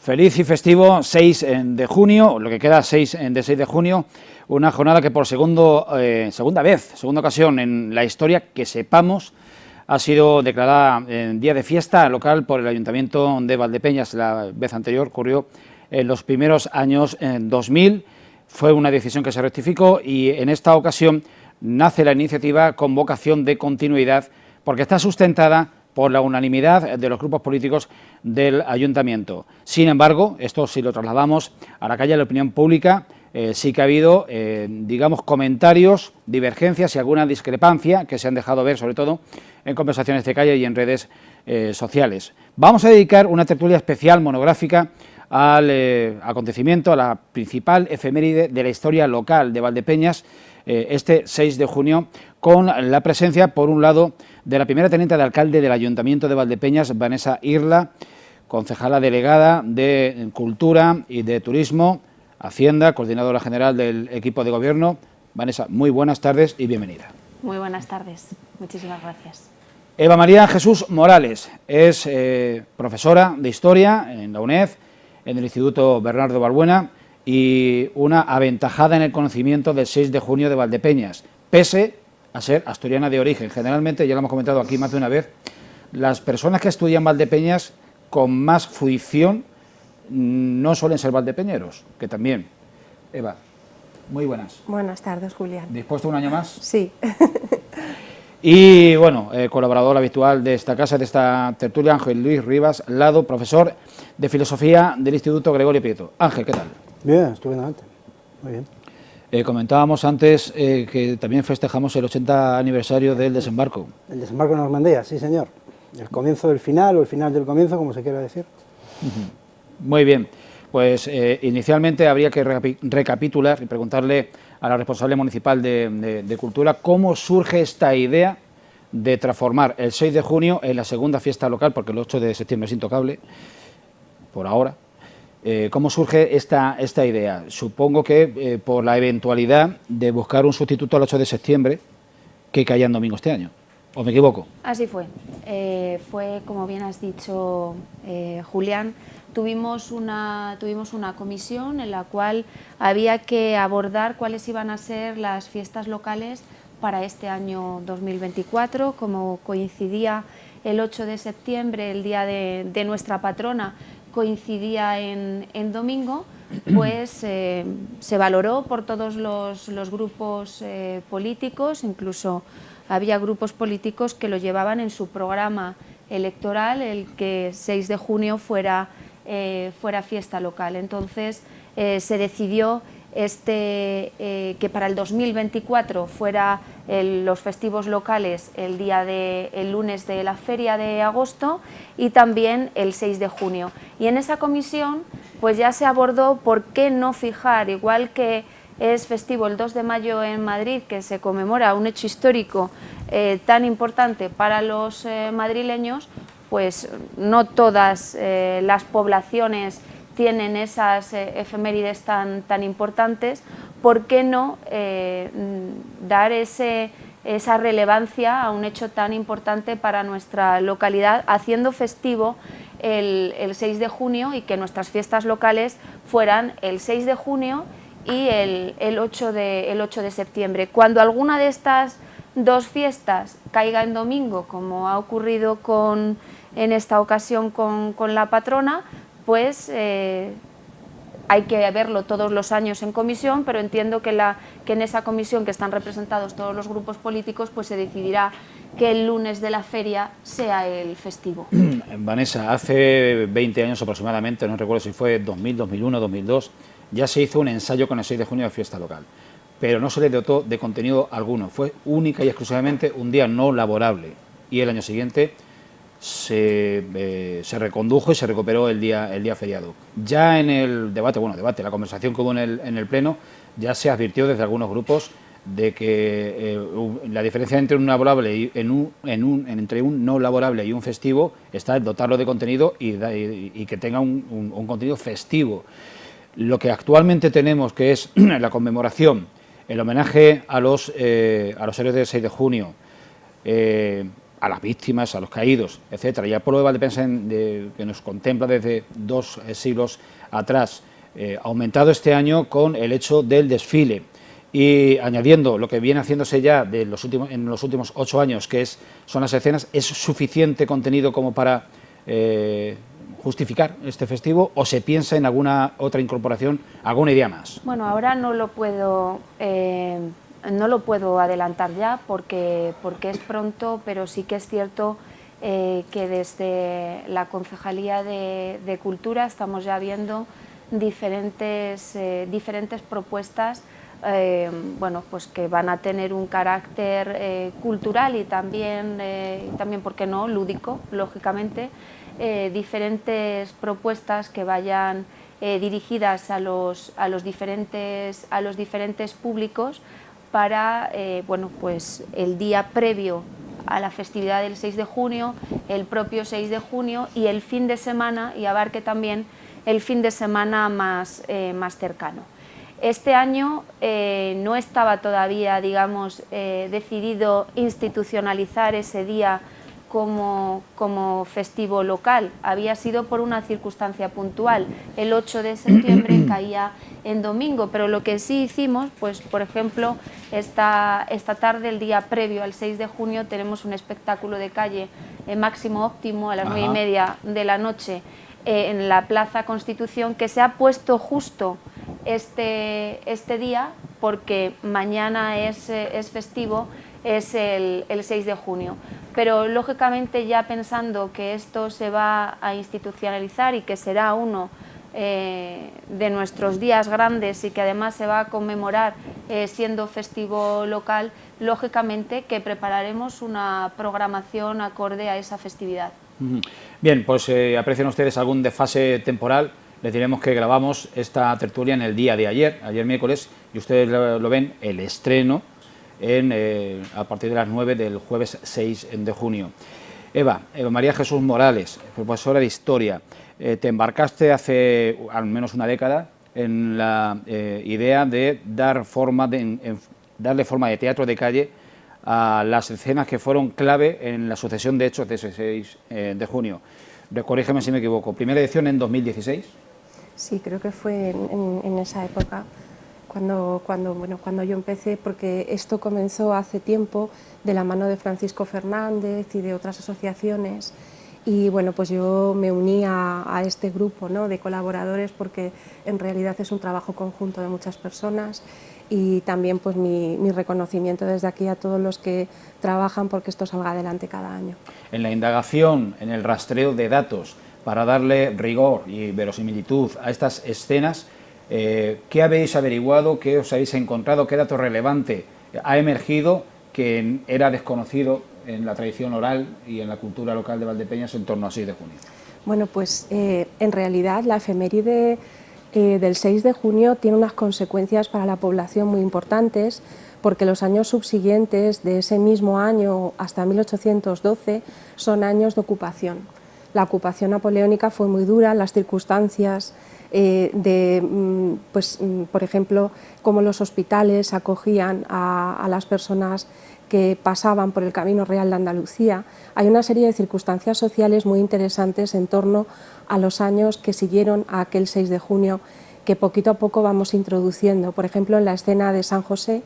Feliz y festivo 6 de junio, lo que queda 6 de junio, una jornada que por segunda ocasión en la historia que sepamos ha sido declarada en día de fiesta local por el Ayuntamiento de Valdepeñas. La vez anterior ocurrió en los primeros años 2000, fue una decisión que se rectificó y en esta ocasión nace la iniciativa con vocación de continuidad porque está sustentada por la unanimidad de los grupos políticos del Ayuntamiento. Sin embargo, esto si lo trasladamos a la calle de la opinión pública, sí que ha habido, digamos, comentarios, divergencias y alguna discrepancia que se han dejado ver, sobre todo en conversaciones de calle y en redes sociales. Vamos a dedicar una tertulia especial monográfica al acontecimiento, a la principal efeméride de la historia local de Valdepeñas, este 6 de junio, con la presencia, por un lado, de la primera teniente de alcalde del Ayuntamiento de Valdepeñas, Vanessa Irla, concejala delegada de Cultura y de Turismo, Hacienda, coordinadora general del equipo de gobierno. Vanessa, muy buenas tardes y bienvenida. Muy buenas tardes, muchísimas gracias. Eva María Jesús Morales es profesora de Historia en la UNED, en el Instituto Bernardo Balbuena, y una aventajada en el conocimiento del 6 de junio de Valdepeñas, pese a ser asturiana de origen. Generalmente, ya lo hemos comentado aquí más de una vez, las personas que estudian Valdepeñas con más fruición no suelen ser valdepeñeros, que también. Eva, muy buenas. Buenas tardes, Julián. ¿Dispuesto un año más? Sí. Y bueno, colaborador habitual de esta casa, de esta tertulia, Ángel Luis Rivas Lado, profesor de Filosofía del Instituto Gregorio Prieto. Ángel, ¿qué tal? Bien, estupendamente. Muy bien. Comentábamos antes que también festejamos el 80 aniversario del desembarco. El desembarco en Normandía, sí señor. El comienzo del final o el final del comienzo, como se quiera decir. Muy bien. Pues inicialmente habría que recapitular y preguntarle a la responsable municipal de Cultura cómo surge esta idea de transformar el 6 de junio en la segunda fiesta local, porque el 8 de septiembre es intocable, por ahora. ¿Cómo surge esta idea? Supongo que por la eventualidad de buscar un sustituto al 8 de septiembre que caía en domingo este año. ¿O me equivoco? Así fue. Fue, como bien has dicho, Julián, tuvimos una comisión en la cual había que abordar cuáles iban a ser las fiestas locales para este año 2024. Como coincidía el 8 de septiembre, el día de nuestra patrona, coincidía en domingo, pues se valoró por todos los grupos políticos, incluso había grupos políticos que lo llevaban en su programa electoral, el que 6 de junio fuera fiesta local. Entonces se decidió que para el 2024 fuera los festivos locales el lunes de la feria de agosto y también el 6 de junio. Y en esa comisión pues ya se abordó por qué no fijar, igual que es festivo el 2 de mayo en Madrid, que se conmemora un hecho histórico tan importante para los madrileños, pues no todas las poblaciones tienen esas efemérides tan importantes. ¿Por qué no dar esa relevancia a un hecho tan importante para nuestra localidad, haciendo festivo el 6 de junio y que nuestras fiestas locales fueran el 6 de junio y el 8 de septiembre? Cuando alguna de estas dos fiestas caiga en domingo, como ha ocurrido en esta ocasión con la patrona, pues hay que verlo todos los años en comisión, pero entiendo que en esa comisión, que están representados todos los grupos políticos, pues se decidirá que el lunes de la feria sea el festivo. Vanessa, hace 20 años aproximadamente, no recuerdo si fue 2000, 2001, 2002, ya se hizo un ensayo con el 6 de junio de fiesta local, pero no se le dotó de contenido alguno, fue única y exclusivamente un día no laborable, y el año siguiente se recondujo y se recuperó el día feriado. Ya en el debate, la conversación que hubo en el Pleno, ya se advirtió desde algunos grupos de que la diferencia entre un laborable y entre un no laborable y un festivo está en dotarlo de contenido y que tenga un contenido festivo. Lo que actualmente tenemos, que es la conmemoración, el homenaje a los héroes del 6 de junio, a las víctimas, a los caídos, etcétera, y al pueblo de Valdepeñas que nos contempla desde 2 siglos atrás, aumentado este año con el hecho del desfile y añadiendo lo que viene haciéndose ya en los últimos 8 años, que son las escenas, ¿es suficiente contenido como para justificar este festivo o se piensa en alguna otra incorporación, alguna idea más? Bueno, ahora no lo puedo adelantar ya porque es pronto, pero sí que es cierto que desde la Concejalía de Cultura estamos ya viendo diferentes propuestas bueno, pues que van a tener un carácter cultural y también, ¿por qué no?, lúdico, lógicamente, diferentes propuestas que vayan dirigidas a los diferentes públicos para bueno, pues el día previo a la festividad del 6 de junio, el propio 6 de junio y el fin de semana, y abarque también el fin de semana más cercano. Este año no estaba todavía, digamos, decidido institucionalizar ese día como festivo local. Había sido por una circunstancia puntual. El 8 de septiembre caía en domingo, pero lo que sí hicimos, pues por ejemplo, esta tarde, el día previo al 6 de junio, tenemos un espectáculo de calle Máximo Óptimo a las 9:30 de la noche en la Plaza Constitución, que se ha puesto justo este día porque mañana es festivo, es el 6 de junio. Pero lógicamente ya pensando que esto se va a institucionalizar y que será uno de nuestros días grandes y que además se va a conmemorar siendo festivo local, lógicamente que prepararemos una programación acorde a esa festividad. Bien, pues aprecian ustedes algún desfase temporal. Les diremos que grabamos esta tertulia en el día de ayer miércoles, y ustedes lo ven, el estreno a partir de las 9 del jueves 6 de junio. Eva María Jesús Morales, profesora de Historia, te embarcaste hace al menos una década en la idea de darle forma de teatro de calle a las escenas que fueron clave en la sucesión de hechos de ese 6 de junio. Corrígeme si me equivoco, primera edición en 2016. Sí, creo que fue en esa época cuando yo empecé, porque esto comenzó hace tiempo de la mano de Francisco Fernández y de otras asociaciones, y bueno, pues yo me uní a este grupo, ¿no?, de colaboradores, porque en realidad es un trabajo conjunto de muchas personas, y también pues mi reconocimiento desde aquí a todos los que trabajan porque esto salga adelante cada año. En la indagación, en el rastreo de datos para darle rigor y verosimilitud a estas escenas, ¿qué habéis averiguado, qué os habéis encontrado, qué dato relevante ha emergido que era desconocido en la tradición oral y en la cultura local de Valdepeñas en torno al 6 de junio? Bueno, pues en realidad la efeméride del 6 de junio tiene unas consecuencias para la población muy importantes, porque los años subsiguientes de ese mismo año hasta 1812 son años de ocupación. La ocupación napoleónica fue muy dura, las circunstancias por ejemplo, cómo los hospitales acogían a las personas que pasaban por el Camino Real de Andalucía. Hay una serie de circunstancias sociales muy interesantes en torno a los años que siguieron a aquel 6 de junio, que poquito a poco vamos introduciendo. Por ejemplo, en la escena de San José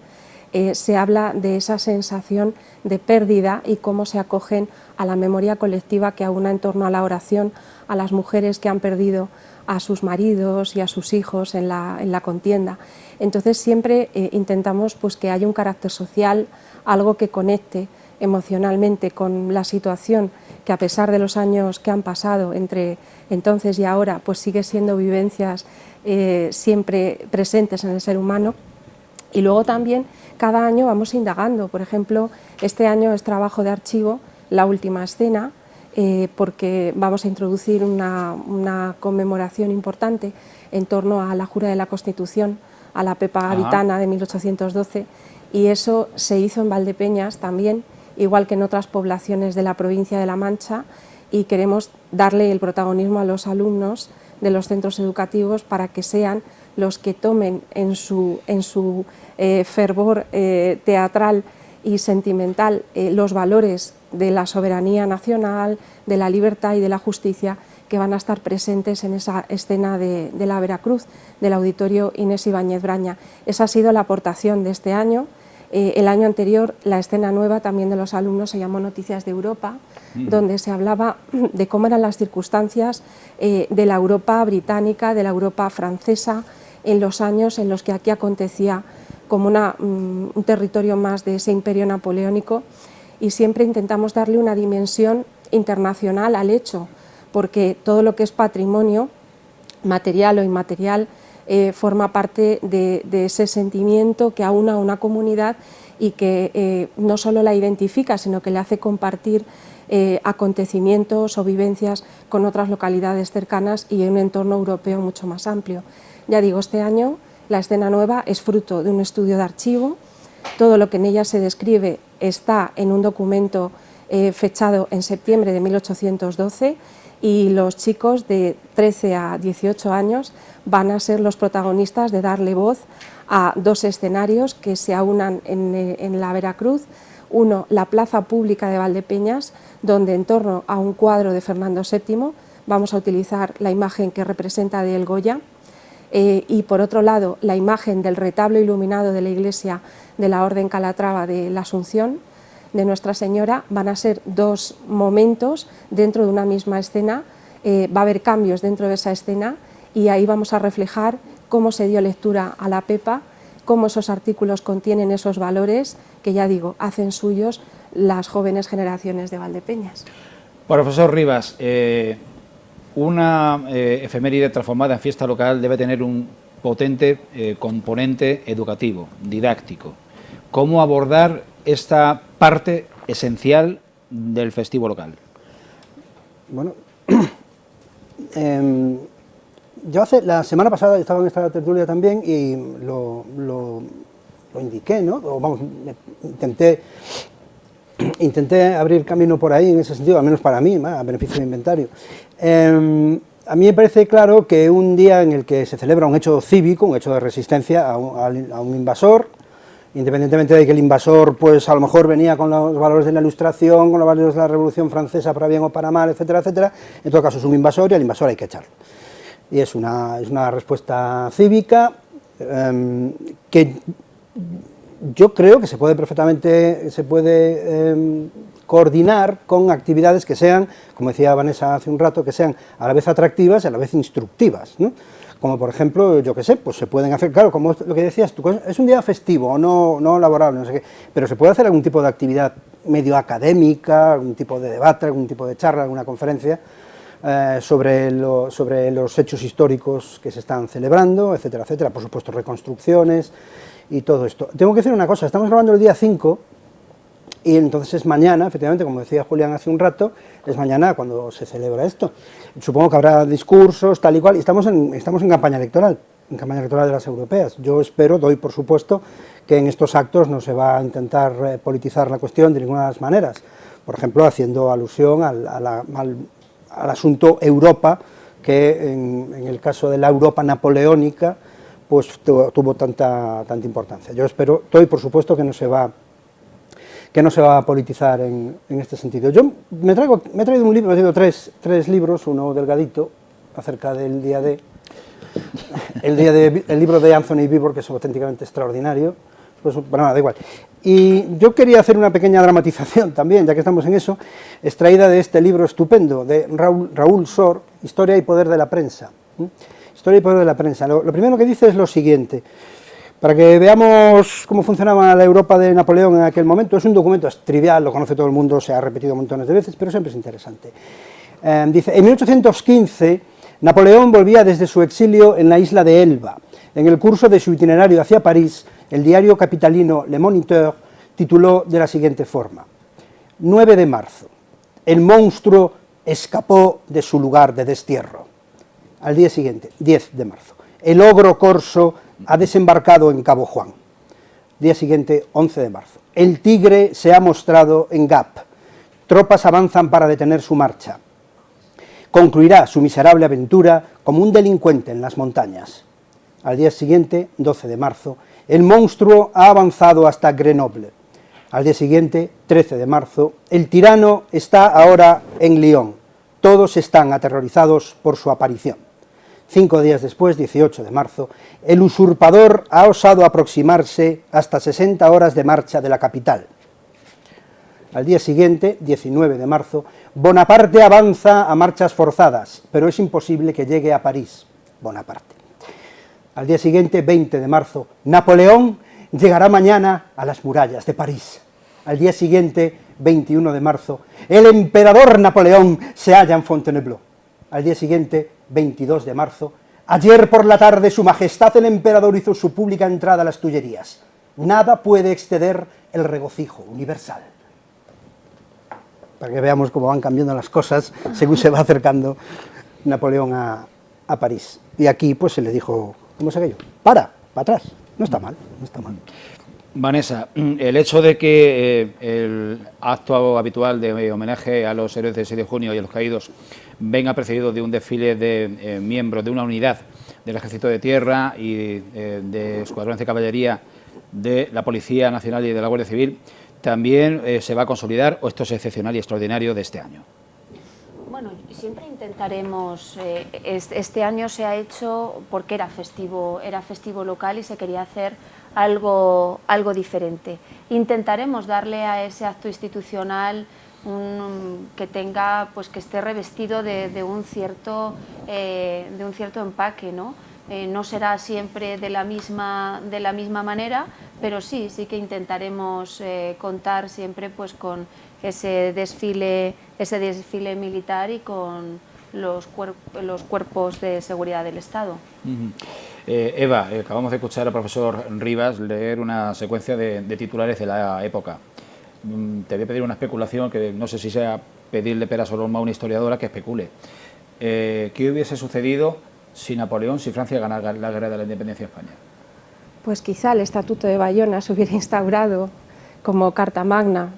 se habla de esa sensación de pérdida y cómo se acogen a la memoria colectiva que aúna en torno a la oración a las mujeres que han perdido a sus maridos y a sus hijos en la contienda. Entonces siempre intentamos pues, que haya un carácter social, algo que conecte emocionalmente con la situación que, a pesar de los años que han pasado entre entonces y ahora, pues sigue siendo vivencias siempre presentes en el ser humano. Y luego también cada año vamos indagando. Por ejemplo, este año es trabajo de archivo la última escena, porque vamos a introducir una conmemoración importante en torno a la Jura de la Constitución, a la Pepa Gaditana de 1812, y eso se hizo en Valdepeñas también, igual que en otras poblaciones de la provincia de La Mancha, y queremos darle el protagonismo a los alumnos de los centros educativos para que sean los que tomen en su fervor teatral y sentimental los valores de la soberanía nacional, de la libertad y de la justicia que van a estar presentes en esa escena de la Veracruz, del Auditorio Inés Ibáñez Braña. Esa ha sido la aportación de este año. El año anterior, la escena nueva también de los alumnos se llamó Noticias de Europa, donde se hablaba de cómo eran las circunstancias de la Europa británica, de la Europa francesa, en los años en los que aquí acontecía como un territorio más de ese imperio napoleónico, y siempre intentamos darle una dimensión internacional al hecho, porque todo lo que es patrimonio, material o inmaterial, forma parte de ese sentimiento que aúna a una comunidad y que no solo la identifica, sino que le hace compartir acontecimientos o vivencias con otras localidades cercanas y en un entorno europeo mucho más amplio. Ya digo, este año la escena nueva es fruto de un estudio de archivo. Todo lo que en ella se describe está en un documento fechado en septiembre de 1812, y los chicos de 13 a 18 años van a ser los protagonistas de darle voz a dos escenarios que se aunan en la Veracruz. Uno, la plaza pública de Valdepeñas, donde en torno a un cuadro de Fernando VII vamos a utilizar la imagen que representa de El Goya, y por otro lado la imagen del retablo iluminado de la iglesia de la Orden Calatrava de la Asunción de Nuestra Señora. Van a ser dos momentos dentro de una misma escena, va a haber cambios dentro de esa escena, y ahí vamos a reflejar cómo se dio lectura a la Pepa, cómo esos artículos contienen esos valores que, ya digo, hacen suyos las jóvenes generaciones de Valdepeñas. Profesor Rivas, una efeméride transformada en fiesta local debe tener un potente componente educativo, didáctico. ¿Cómo abordar esta parte esencial del festivo local? Bueno, yo la semana pasada estaba en esta tertulia también y lo indiqué, ¿no? O vamos, intenté abrir camino por ahí en ese sentido, al menos para mí, a beneficio del inventario. A mí me parece claro que un día en el que se celebra un hecho cívico, un hecho de resistencia a un invasor, independientemente de que el invasor pues a lo mejor venía con los valores de la Ilustración, con los valores de la Revolución Francesa para bien o para mal, etcétera, etcétera, en todo caso es un invasor y al invasor hay que echarlo. Y es una respuesta cívica que yo creo que se puede perfectamente coordinar con actividades que sean, como decía Vanessa hace un rato, que sean a la vez atractivas y a la vez instructivas, ¿no? Como por ejemplo, yo qué sé, pues se pueden hacer, claro, como lo que decías tú, es un día festivo, no laborable, no sé qué, pero se puede hacer algún tipo de actividad medio académica, algún tipo de debate, algún tipo de charla, alguna conferencia sobre los hechos históricos que se están celebrando, etcétera, etcétera, por supuesto reconstrucciones y todo esto. Tengo que decir una cosa, estamos grabando el día 5, y entonces es mañana, efectivamente, como decía Julián hace un rato, es mañana cuando se celebra esto. Supongo que habrá discursos, tal y cual, y estamos en campaña electoral de las europeas. Yo espero, doy por supuesto, que en estos actos no se va a intentar politizar la cuestión de ninguna de las maneras. Por ejemplo, haciendo alusión al asunto Europa, que en el caso de la Europa napoleónica, pues tuvo tanta importancia. Yo espero, doy por supuesto que no se va a politizar en este sentido. Yo me he traído un libro, me he traído tres libros, uno delgadito, acerca del día D, el libro de Anthony Beevor, que es auténticamente extraordinario, pues, bueno, nada, da igual. Y yo quería hacer una pequeña dramatización también, ya que estamos en eso, extraída de este libro estupendo, de Raúl Sor, Historia y Poder de la Prensa. Historia y Poder de la Prensa. Lo primero que dice es lo siguiente: para que veamos cómo funcionaba la Europa de Napoleón en aquel momento. Es un documento, es trivial, lo conoce todo el mundo, se ha repetido montones de veces, pero siempre es interesante. Dice, en 1815, Napoleón volvía desde su exilio en la isla de Elba. En el curso de su itinerario hacia París, el diario capitalino Le Moniteur tituló de la siguiente forma: 9 de marzo, el monstruo escapó de su lugar de destierro. Al día siguiente, 10 de marzo, el ogro corso ha desembarcado en Cabo Juan. Día siguiente, 11 de marzo. El tigre se ha mostrado en Gap. Tropas avanzan para detener su marcha. Concluirá su miserable aventura como un delincuente en las montañas. Al día siguiente, 12 de marzo, el monstruo ha avanzado hasta Grenoble. Al día siguiente, 13 de marzo, el tirano está ahora en Lyon. Todos están aterrorizados por su aparición. 5 días después, 18 de marzo, el usurpador ha osado aproximarse hasta 60 horas de marcha de la capital. Al día siguiente, 19 de marzo, Bonaparte avanza a marchas forzadas, pero es imposible que llegue a París. Bonaparte. Al día siguiente, 20 de marzo, Napoleón llegará mañana a las murallas de París. Al día siguiente, 21 de marzo, el emperador Napoleón se halla en Fontainebleau. Al día siguiente, 22 de marzo, ayer por la tarde su majestad el emperador hizo su pública entrada a las Tullerías. Nada puede exceder el regocijo universal. Para que veamos cómo van cambiando las cosas según se va acercando Napoleón a París. Y aquí pues se le dijo, ¿cómo es aquello? Para atrás, no está mal, no está mal. Vanessa, el hecho de que el acto habitual de homenaje a los héroes del 6 de junio y a los caídos venga precedido de un desfile de miembros de una unidad del Ejército de Tierra y de escuadrones de caballería de la Policía Nacional y de la Guardia Civil, ¿también se va a consolidar o esto es excepcional y extraordinario de este año? Bueno, siempre intentaremos, este año se ha hecho porque era festivo local y se quería hacer algo diferente. Intentaremos darle a ese acto institucional que tenga, pues que esté revestido de un cierto empaque, ¿no? No será siempre de la misma manera, pero sí que intentaremos contar siempre pues con ese desfile militar y con los cuerpos de seguridad del Estado. Eva, acabamos de escuchar al profesor Rivas leer una secuencia de titulares de la época. Te voy a pedir una especulación que no sé si sea pedirle peras o loma a una historiadora que especule. ¿Qué hubiese sucedido si Napoleón, si Francia ganara la guerra de la independencia de España? Pues quizá el Estatuto de Bayona se hubiera instaurado como Carta Magna,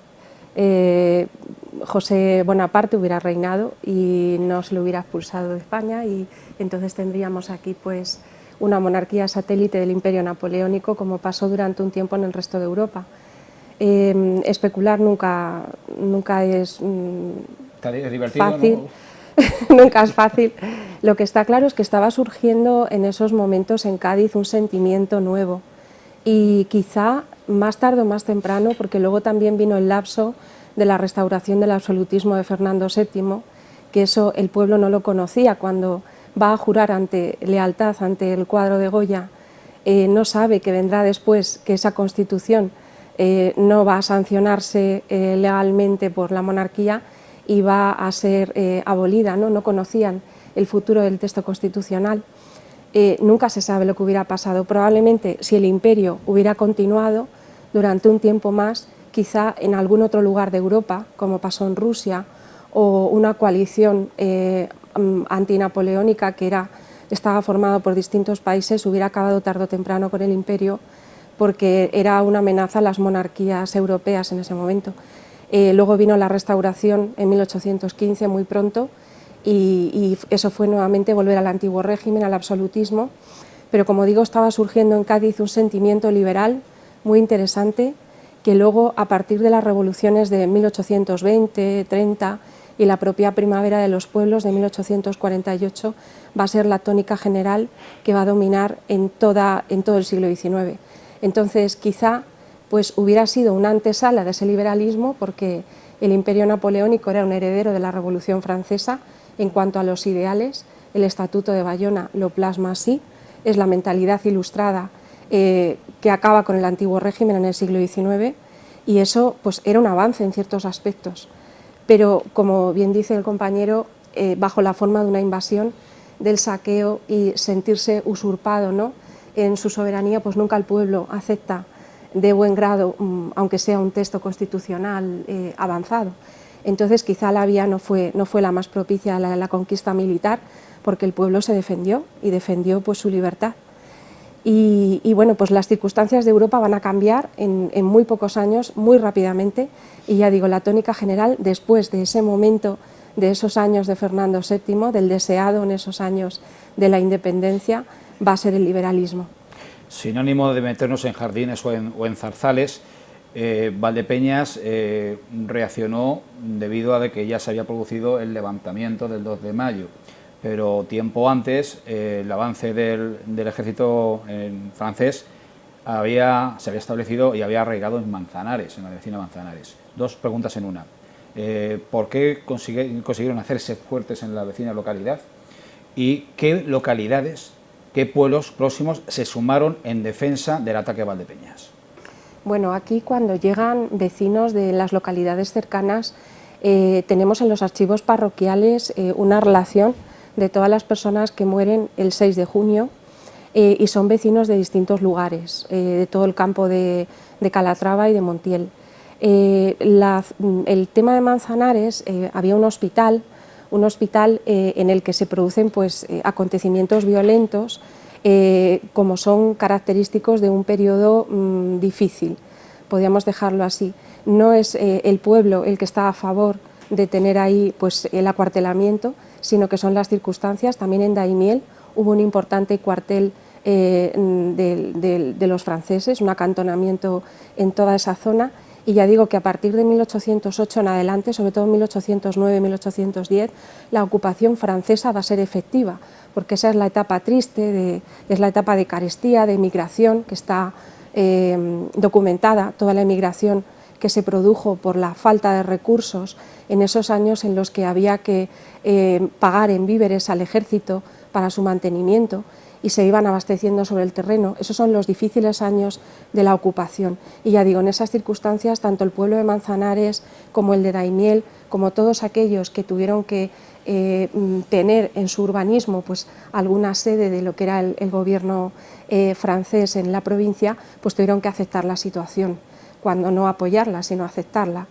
José Bonaparte hubiera reinado y no se lo hubiera expulsado de España, y entonces tendríamos aquí pues una monarquía satélite del Imperio Napoleónico, como pasó durante un tiempo en el resto de Europa. Especular nunca es fácil, ¿no? Nunca es fácil. Lo que está claro es que estaba surgiendo en esos momentos en Cádiz un sentimiento nuevo, y quizá más tarde o más temprano, porque luego también vino el lapso de la restauración del absolutismo de Fernando VII, que eso el pueblo no lo conocía. Cuando va a jurar lealtad ante el cuadro de Goya, no sabe que vendrá después, que esa Constitución no va a sancionarse legalmente por la monarquía y va a ser abolida, ¿no? No conocían el futuro del texto constitucional. Nunca se sabe lo que hubiera pasado. Probablemente si el imperio hubiera continuado durante un tiempo más, quizá en algún otro lugar de Europa, como pasó en Rusia, o una coalición antinapoleónica que estaba formada por distintos países, hubiera acabado tarde o temprano con el imperio, porque era una amenaza a las monarquías europeas en ese momento. Luego vino la restauración en 1815, muy pronto, y eso fue nuevamente volver al antiguo régimen, al absolutismo, pero como digo, estaba surgiendo en Cádiz un sentimiento liberal muy interesante, que luego, a partir de las revoluciones de 1820, 30 y la propia primavera de los pueblos de 1848, va a ser la tónica general que va a dominar en todo el siglo XIX. Entonces, quizá pues, hubiera sido una antesala de ese liberalismo, porque el imperio napoleónico era un heredero de la Revolución Francesa en cuanto a los ideales. El Estatuto de Bayona lo plasma así, es la mentalidad ilustrada que acaba con el antiguo régimen en el siglo XIX, y eso pues, era un avance en ciertos aspectos, pero como bien dice el compañero, bajo la forma de una invasión, del saqueo y sentirse usurpado, ¿no? En su soberanía, pues nunca el pueblo acepta de buen grado, aunque sea un texto constitucional avanzado. Entonces quizá la vía no fue la más propicia a la conquista militar, porque el pueblo se defendió y defendió pues, su libertad. Y bueno, pues las circunstancias de Europa van a cambiar en muy pocos años, muy rápidamente, y ya digo, la tónica general, después de ese momento, de esos años de Fernando VII, del deseado en esos años de la independencia, va a ser el liberalismo. Sin ánimo de meternos en jardines o en zarzales, Valdepeñas reaccionó debido a que ya se había producido el levantamiento del 2 de mayo, pero tiempo antes el avance del ejército francés se había establecido y había arraigado en Manzanares, en la vecina Manzanares. Dos preguntas en una. ¿Por qué consiguieron hacerse fuertes en la vecina localidad? ¿Y qué localidades, qué pueblos próximos se sumaron en defensa del ataque a Valdepeñas? Bueno, aquí cuando llegan vecinos de las localidades cercanas, tenemos en los archivos parroquiales una relación de todas las personas que mueren el 6 de junio y son vecinos de distintos lugares, de todo el campo de Calatrava y de Montiel. El tema de Manzanares, había un hospital en el que se producen pues, acontecimientos violentos como son característicos de un periodo difícil, podríamos dejarlo así. No es el pueblo el que está a favor de tener ahí pues, el acuartelamiento, sino que son las circunstancias. También en Daimiel hubo un importante cuartel de los franceses, un acantonamiento en toda esa zona, y ya digo que a partir de 1808 en adelante, sobre todo en 1809-1810, la ocupación francesa va a ser efectiva, porque esa es la etapa triste, es la etapa de carestía, de emigración, que está documentada, toda la emigración que se produjo por la falta de recursos en esos años en los que había que pagar en víveres al ejército para su mantenimiento, y se iban abasteciendo sobre el terreno. Esos son los difíciles años de la ocupación. Y ya digo, en esas circunstancias, tanto el pueblo de Manzanares como el de Daimiel, como todos aquellos que tuvieron que tener en su urbanismo pues, alguna sede de lo que era el gobierno francés en la provincia, pues tuvieron que aceptar la situación, cuando no apoyarla, sino aceptarla.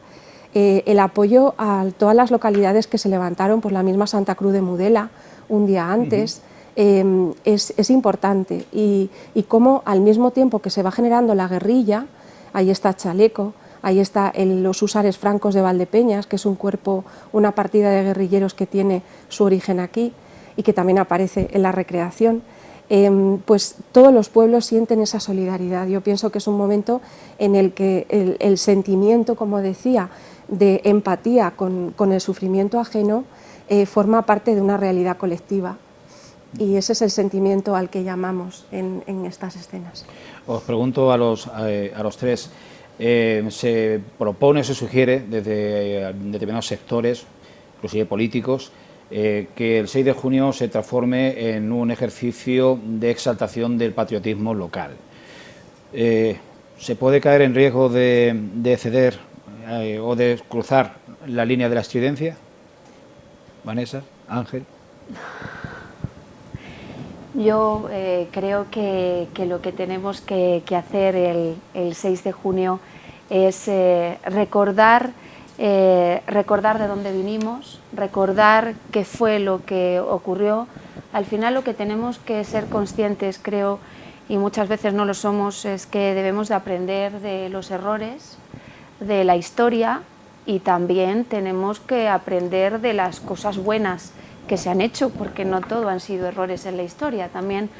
El apoyo a todas las localidades que se levantaron, pues la misma Santa Cruz de Mudela, un día antes, es importante, y cómo al mismo tiempo que se va generando la guerrilla, ahí está Chaleco, ahí está los húsares francos de Valdepeñas, que es un cuerpo, una partida de guerrilleros que tiene su origen aquí y que también aparece en la recreación, pues todos los pueblos sienten esa solidaridad. Yo pienso que es un momento en el que el sentimiento, como decía, de empatía con el sufrimiento ajeno forma parte de una realidad colectiva. Y ese es el sentimiento al que llamamos en estas escenas. Os pregunto a los tres, se propone, se sugiere desde determinados sectores, inclusive políticos, que el 6 de junio se transforme en un ejercicio de exaltación del patriotismo local. ¿Se puede caer en riesgo de ceder o de cruzar la línea de la estridencia? Vanessa, Ángel. Yo creo que lo que tenemos que hacer el 6 de junio es recordar de dónde vinimos, recordar qué fue lo que ocurrió. Al final lo que tenemos que ser conscientes, creo, y muchas veces no lo somos, es que debemos de aprender de los errores, de la historia, y también tenemos que aprender de las cosas buenas que se han hecho, porque no todo han sido errores en la historia, también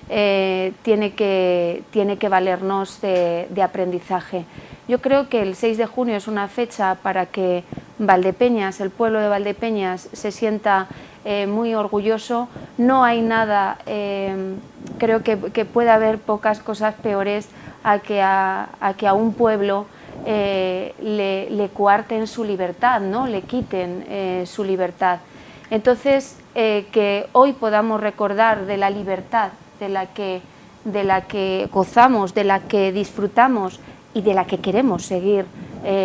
tiene que valernos de aprendizaje. Yo creo que el 6 de junio es una fecha para que Valdepeñas, el pueblo de Valdepeñas, se sienta muy orgulloso. No hay nada, creo que puede haber pocas cosas peores a que a un pueblo le coarten su libertad, ¿no? Le quiten su libertad. Entonces, que hoy podamos recordar de la libertad de la que gozamos, de la que disfrutamos y de la que queremos seguir,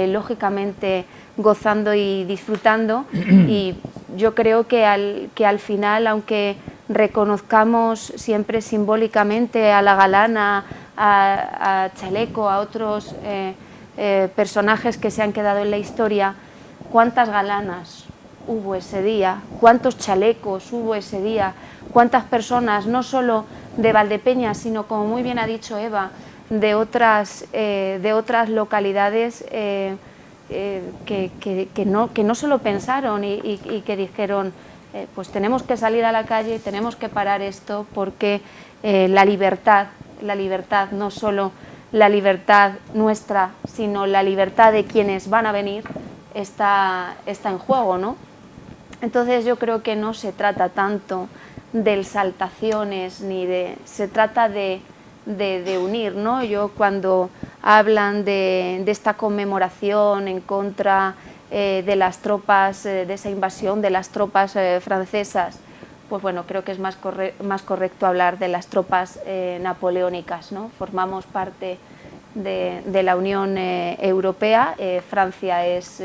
lógicamente, gozando y disfrutando. Y yo creo que al final, aunque reconozcamos siempre simbólicamente a la Galana, a Chaleco, a otros personajes que se han quedado en la historia, ¿cuántas Galanas hubo ese día? ¿Cuántos chalecos hubo ese día? ¿Cuántas personas, no solo de Valdepeñas, sino, como muy bien ha dicho Eva, de otras localidades que no se lo pensaron y que dijeron, pues tenemos que salir a la calle, tenemos que parar esto, porque la libertad no solo la libertad nuestra, sino la libertad de quienes van a venir, está en juego, ¿no? Entonces yo creo que no se trata tanto de exaltaciones, se trata de unir, ¿no? Yo cuando hablan de esta conmemoración en contra de las tropas, de esa invasión de las tropas francesas, pues bueno, creo que es más correcto hablar de las tropas napoleónicas, ¿no? Formamos parte de la Unión Europea, Francia es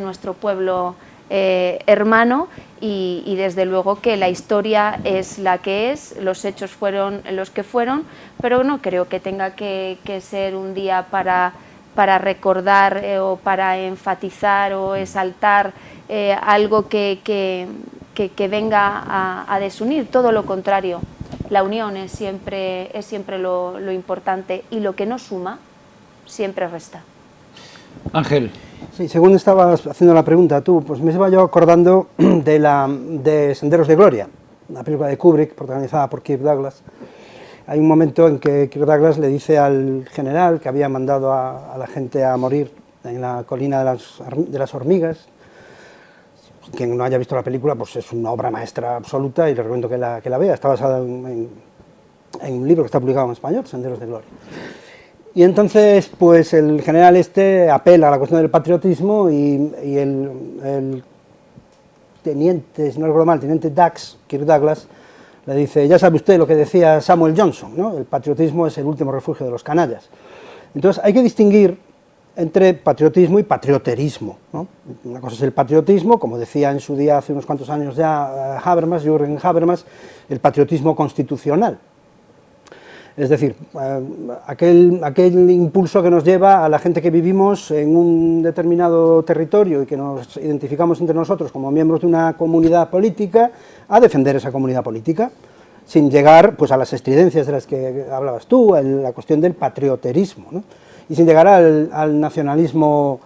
nuestro pueblo hermano y desde luego que la historia es la que es, los hechos fueron los que fueron, pero no creo que tenga que ser un día para recordar o para enfatizar o exaltar algo que venga a desunir, todo lo contrario. La unión es siempre lo importante y lo que no suma siempre resta. Ángel. Sí, según estabas haciendo la pregunta tú, pues me estaba yo acordando de Senderos de Gloria, la película de Kubrick, protagonizada por Kirk Douglas. Hay un momento en que Kirk Douglas le dice al general que había mandado a la gente a morir en la colina de las hormigas. Quien no haya visto la película, pues es una obra maestra absoluta y le recomiendo que la vea. Está basada en un libro que está publicado en español, Senderos de Gloria. Y entonces, pues el general apela a la cuestión del patriotismo y el teniente, si no recuerdo mal, el teniente Dax, Kirk Douglas, le dice, ya sabe usted lo que decía Samuel Johnson, ¿no? El patriotismo es el último refugio de los canallas. Entonces hay que distinguir entre patriotismo y patrioterismo, ¿no? Una cosa es el patriotismo, como decía en su día, hace unos cuantos años ya, Jürgen Habermas, el patriotismo constitucional. Es decir, aquel impulso que nos lleva a la gente que vivimos en un determinado territorio y que nos identificamos entre nosotros como miembros de una comunidad política, a defender esa comunidad política, sin llegar pues, a las estridencias de las que hablabas tú, la cuestión del patrioterismo, ¿no? Y sin llegar al nacionalismo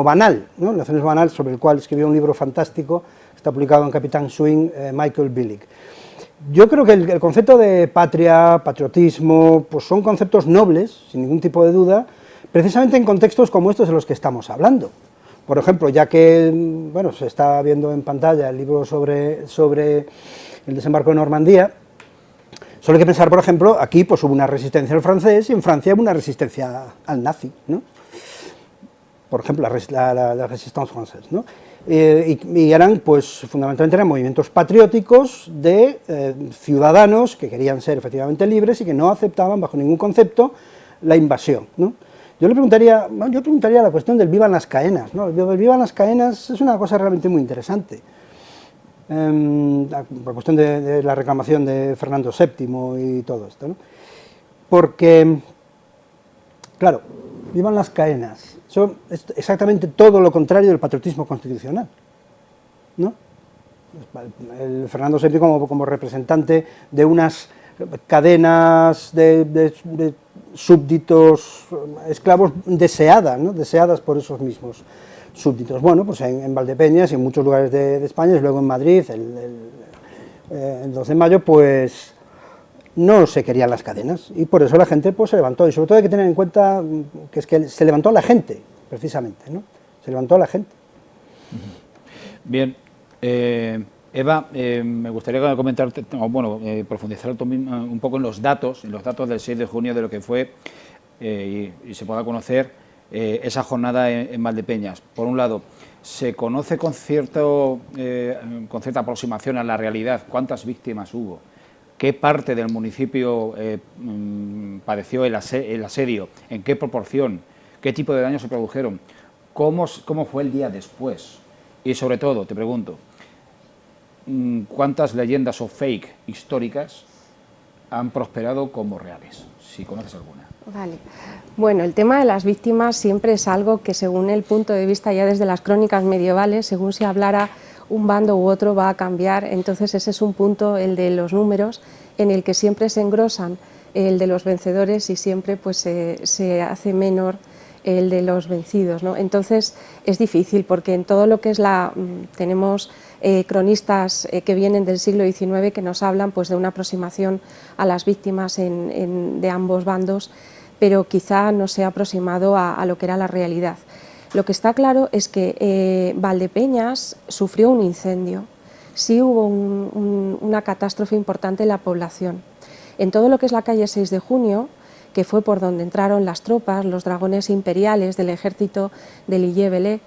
banal, ¿no? El nacionalismo banal, sobre el cual escribió un libro fantástico, está publicado en Capitán Swing, Michael Billig. Yo creo que el concepto de patria, patriotismo, pues son conceptos nobles, sin ningún tipo de duda, precisamente en contextos como estos de los que estamos hablando. Por ejemplo, ya que bueno, se está viendo en pantalla el libro sobre el desembarco de Normandía, solo hay que pensar, por ejemplo, aquí pues hubo una resistencia al francés y en Francia hubo una resistencia al nazi, ¿no? Por ejemplo, la resistencia francesa, ¿no? Y eran, pues, fundamentalmente eran movimientos patrióticos de ciudadanos que querían ser efectivamente libres y que no aceptaban bajo ningún concepto la invasión, ¿no? Yo preguntaría la cuestión del vivan las caenas, ¿no? El vivan las caenas es una cosa realmente muy interesante. La cuestión de la reclamación de Fernando VII y todo esto, ¿no? Porque, claro, vivan las caenas, son exactamente todo lo contrario del patriotismo constitucional, ¿no? El Fernando VII como representante de unas cadenas de súbditos, esclavos deseadas, ¿no? Deseadas por esos mismos súbditos. Bueno, pues en Valdepeñas y en muchos lugares de España, y luego en Madrid, el 2 de mayo, pues no se querían las cadenas, y por eso la gente pues se levantó, y sobre todo hay que tener en cuenta que es que se levantó la gente, precisamente, ¿no? Se levantó la gente. Bien, Eva, me gustaría comentarte, profundizar un poco en los datos del 6 de junio de lo que fue y se pueda conocer esa jornada en Valdepeñas. Por un lado, se conoce con cierta aproximación a la realidad cuántas víctimas hubo, qué parte del municipio padeció el asedio, en qué proporción, qué tipo de daños se produjeron, cómo fue el día después y sobre todo, te pregunto, cuántas leyendas o fake históricas han prosperado como reales, si conoces alguna. Vale. Bueno, el tema de las víctimas siempre es algo que según el punto de vista ya desde las crónicas medievales, según se hablara un bando u otro va a cambiar, entonces ese es un punto, el de los números, en el que siempre se engrosan el de los vencedores y siempre pues se hace menor el de los vencidos, ¿no? Entonces es difícil porque en todo lo que es tenemos cronistas que vienen del siglo XIX que nos hablan pues de una aproximación a las víctimas de ambos bandos, pero quizá no se ha aproximado a lo que era la realidad. Lo que está claro es que Valdepeñas sufrió un incendio, sí hubo una catástrofe importante en la población. En todo lo que es la calle 6 de Junio, que fue por donde entraron las tropas, los dragones imperiales del ejército de Lillebelé,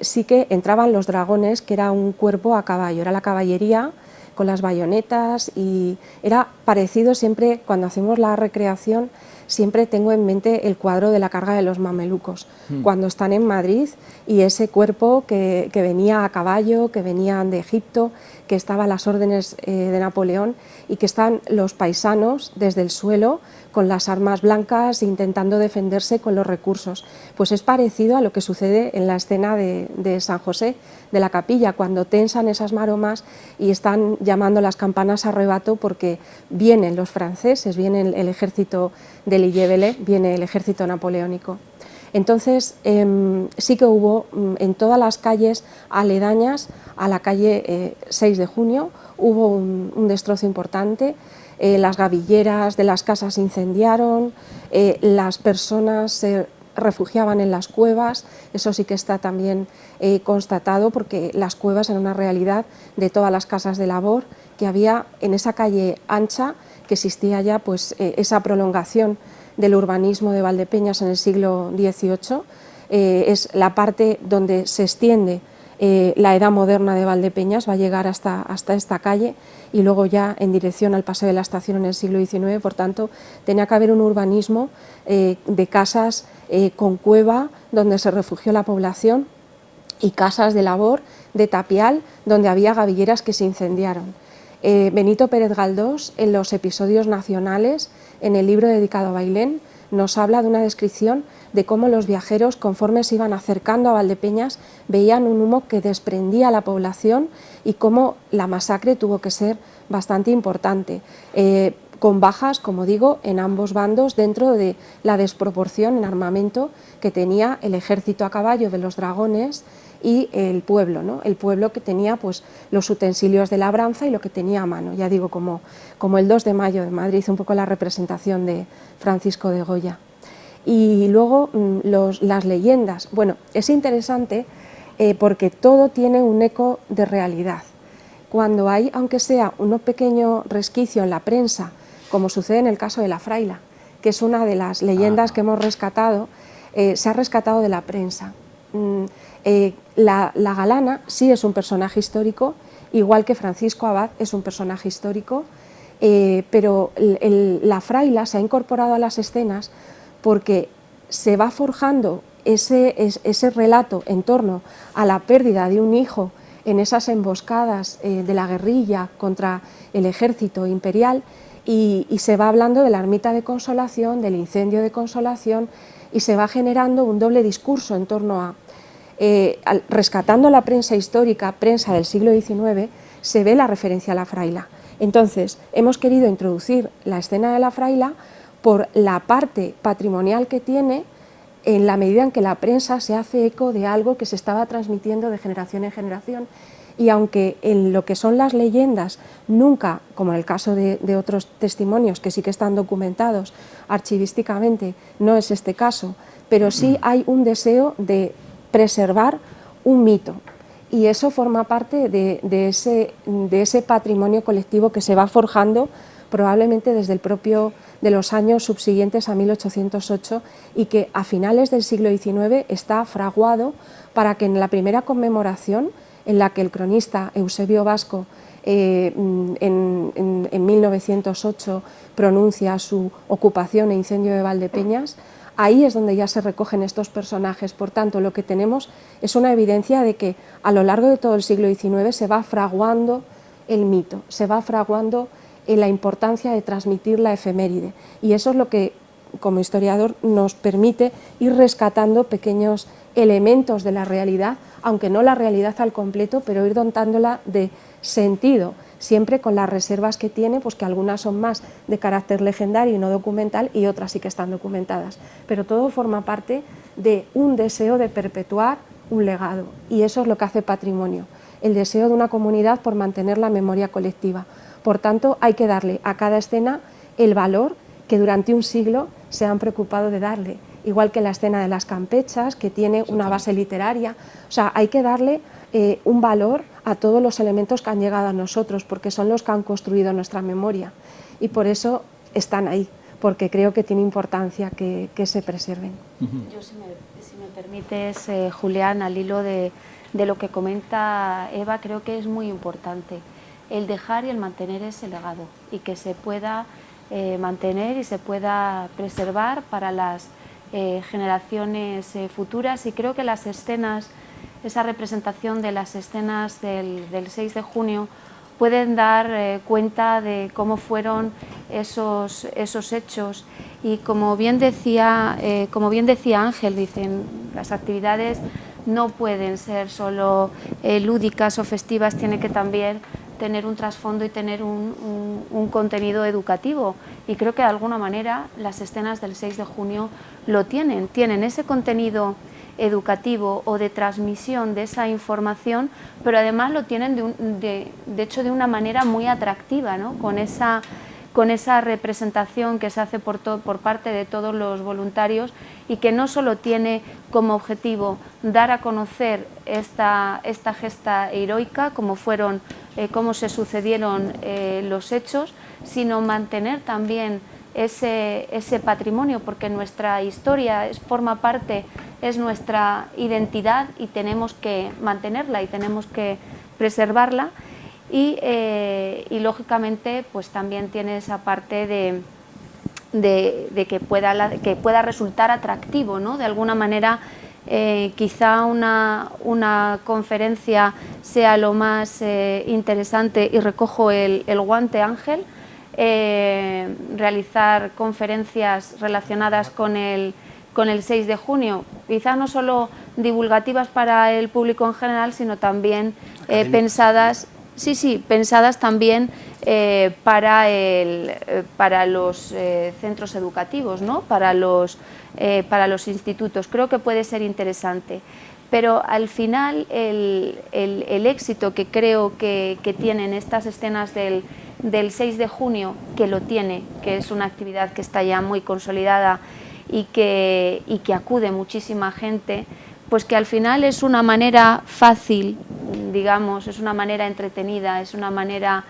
sí que entraban los dragones, que era un cuerpo a caballo, era la caballería con las bayonetas, y era parecido siempre, cuando hacemos la recreación, siempre tengo en mente el cuadro de la carga de los mamelucos, cuando están en Madrid, y ese cuerpo que venía a caballo, que venían de Egipto, que estaba a las órdenes de Napoleón, y que están los paisanos desde el suelo con las armas blancas intentando defenderse con los recursos. Pues es parecido a lo que sucede en la escena de San José, de la capilla, cuando tensan esas maromas y están llamando las campanas a rebato porque vienen los franceses, viene el ejército de Lillebelé, viene el ejército napoleónico. Entonces sí que hubo en todas las calles aledañas a la calle 6 de Junio, hubo un destrozo importante. Las gavilleras de las casas se incendiaron, las personas se refugiaban en las cuevas, eso sí que está también constatado, porque las cuevas eran una realidad de todas las casas de labor que había en esa calle ancha, que existía ya pues, esa prolongación del urbanismo de Valdepeñas en el siglo XVIII, es la parte donde se extiende la edad moderna de Valdepeñas, va a llegar hasta esta calle y luego ya en dirección al Paseo de la Estación en el siglo XIX. Por tanto, tenía que haber un urbanismo de casas con cueva donde se refugió la población y casas de labor de tapial donde había gavilleras que se incendiaron. Benito Pérez Galdós, en los episodios nacionales, en el libro dedicado a Bailén, nos habla de una descripción de cómo los viajeros, conforme se iban acercando a Valdepeñas, veían un humo que desprendía a la población y cómo la masacre tuvo que ser bastante importante, con bajas, como digo, en ambos bandos, dentro de la desproporción en armamento que tenía el ejército a caballo de los dragones y el pueblo, ¿no? El pueblo que tenía pues, los utensilios de labranza y lo que tenía a mano, ya digo, como el 2 de mayo de Madrid, un poco la representación de Francisco de Goya. Y luego las leyendas. Bueno, es interesante porque todo tiene un eco de realidad. Cuando hay, aunque sea un pequeño resquicio en la prensa, como sucede en el caso de la Fraila, que es una de las leyendas que hemos rescatado, se ha rescatado de la prensa. La Galana sí es un personaje histórico, igual que Francisco Abad es un personaje histórico, pero la Fraila se ha incorporado a las escenas porque se va forjando ese relato en torno a la pérdida de un hijo en esas emboscadas de la guerrilla contra el ejército imperial, y se va hablando de la ermita de Consolación, del incendio de Consolación, y se va generando un doble discurso en torno a... rescatando la prensa histórica, prensa del siglo XIX, se ve la referencia a la Fraila. Entonces, hemos querido introducir la escena de la Fraila por la parte patrimonial que tiene, en la medida en que la prensa se hace eco de algo que se estaba transmitiendo de generación en generación, y aunque en lo que son las leyendas nunca, como en el caso de otros testimonios que sí que están documentados archivísticamente, no es este caso, pero sí hay un deseo de preservar un mito, y eso forma parte de ese patrimonio colectivo que se va forjando probablemente desde de los años subsiguientes a 1808, y que a finales del siglo XIX está fraguado para que en la primera conmemoración, en la que el cronista Eusebio Vasco en 1908 pronuncia su ocupación e incendio de Valdepeñas, ahí es donde ya se recogen estos personajes. Por tanto, lo que tenemos es una evidencia de que a lo largo de todo el siglo XIX se va fraguando el mito, se va fraguando la importancia de transmitir la efeméride, y eso es lo que como historiador nos permite ir rescatando pequeños elementos de la realidad, aunque no la realidad al completo, pero ir dotándola de sentido, siempre con las reservas que tiene, pues que algunas son más de carácter legendario y no documental, y otras sí que están documentadas, pero todo forma parte de un deseo de perpetuar un legado, y eso es lo que hace patrimonio, el deseo de una comunidad por mantener la memoria colectiva. Por tanto, hay que darle a cada escena el valor que durante un siglo se han preocupado de darle, igual que la escena de las Campechas, que tiene una base literaria. O sea, hay que darle un valor a todos los elementos que han llegado a nosotros, porque son los que han construido nuestra memoria, y por eso están ahí, porque creo que tiene importancia que se preserven. Yo, si me permites, Julián, al hilo de lo que comenta Eva, creo que es muy importante el dejar y el mantener ese legado, y que se pueda mantener y se pueda preservar para las generaciones futuras. Y creo que las escenas, esa representación de las escenas del 6 de junio pueden dar cuenta de cómo fueron esos hechos. Y como bien decía Ángel, dicen, las actividades no pueden ser solo lúdicas o festivas, tiene que también tener un trasfondo y tener un contenido educativo. Y creo que de alguna manera las escenas del 6 de junio lo tienen ese contenido educativo o de transmisión de esa información, pero además lo tienen de hecho de una manera muy atractiva, ¿no? Con esa representación que se hace por parte de todos los voluntarios, y que no solo tiene como objetivo dar a conocer esta gesta heroica, cómo se sucedieron los hechos, sino mantener también ese patrimonio, porque nuestra historia forma parte, es nuestra identidad, y tenemos que mantenerla y tenemos que preservarla. Y lógicamente pues también tiene esa parte de que pueda resultar atractivo, ¿no? De alguna manera quizá una conferencia sea lo más interesante, y recojo el guante, Ángel, realizar conferencias relacionadas con el 6 de junio, quizá no solo divulgativas para el público en general, sino también pensadas también para los centros educativos, ¿no? Para los institutos. Creo que puede ser interesante. Pero al final el éxito que creo que tienen estas escenas del 6 de junio, que lo tiene, que es una actividad que está ya muy consolidada y que acude muchísima gente, pues que al final es una manera fácil, digamos, es una manera entretenida, es una manera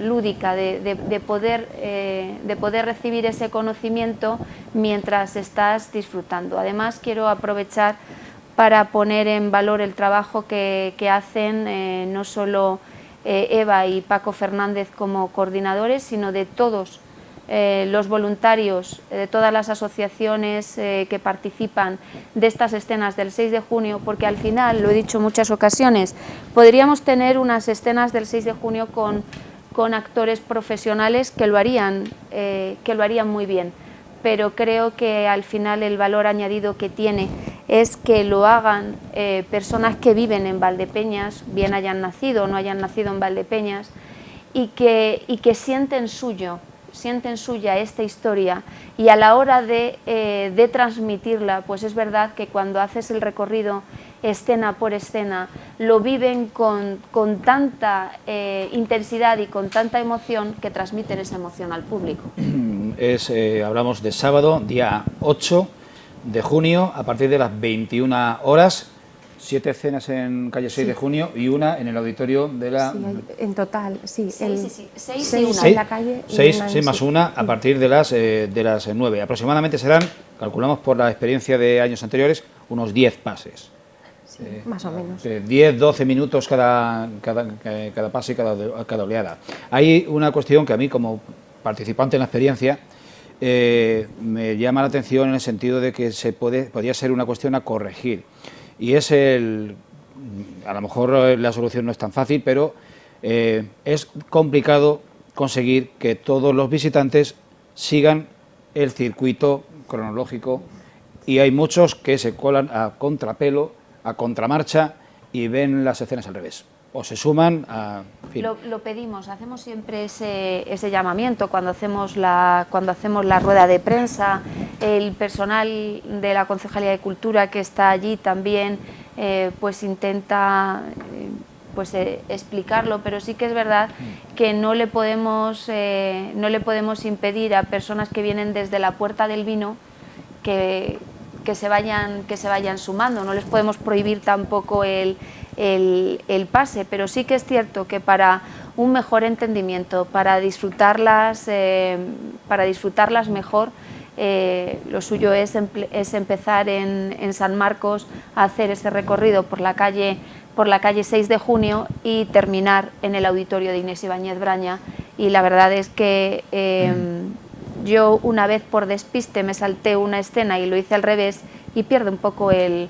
lúdica de poder recibir ese conocimiento mientras estás disfrutando. Además, quiero aprovechar para poner en valor el trabajo que hacen no solo Eva y Paco Fernández como coordinadores, sino de todos los voluntarios, de todas las asociaciones que participan de estas escenas del 6 de junio, porque al final, lo he dicho en muchas ocasiones, podríamos tener unas escenas del 6 de junio con actores profesionales que lo harían muy bien, pero creo que al final el valor añadido que tiene es que lo hagan personas que viven en Valdepeñas, bien hayan nacido o no hayan nacido en Valdepeñas, y que sienten suya esta historia, y a la hora de transmitirla, pues es verdad que cuando haces el recorrido escena por escena, lo viven con tanta intensidad y con tanta emoción, que transmiten esa emoción al público. Hablamos de sábado, día 8 de junio, a partir de las 21 horas, 7 escenas en calle 6 de junio y una en el auditorio de la... Sí, en total, sí. 6 y una en la calle. 6 más una a partir de las 9. Aproximadamente serán, calculamos por la experiencia de años anteriores, unos 10 pases. Sí, más o menos. 10-12 minutos cada pase y cada oleada. Hay una cuestión que a mí, como participante en la experiencia, me llama la atención en el sentido de que podría ser una cuestión a corregir. Y es a lo mejor la solución no es tan fácil, pero es complicado conseguir que todos los visitantes sigan el circuito cronológico, y hay muchos que se colan a contrapelo, a contramarcha, y ven las escenas al revés, o se suman a... En fin. Lo pedimos, hacemos siempre ese llamamiento cuando hacemos la rueda de prensa. El personal de la Concejalía de Cultura que está allí también pues intenta pues explicarlo, pero sí que es verdad que no le podemos impedir a personas que vienen desde la Puerta del Vino que se vayan sumando, no les podemos prohibir tampoco el pase, pero sí que es cierto que para un mejor entendimiento, para disfrutarlas mejor, lo suyo es empezar en San Marcos a hacer ese recorrido por la calle 6 de junio y terminar en el auditorio de Inés Ibáñez Braña. Y la verdad es que yo una vez por despiste me salté una escena y lo hice al revés y pierde un poco el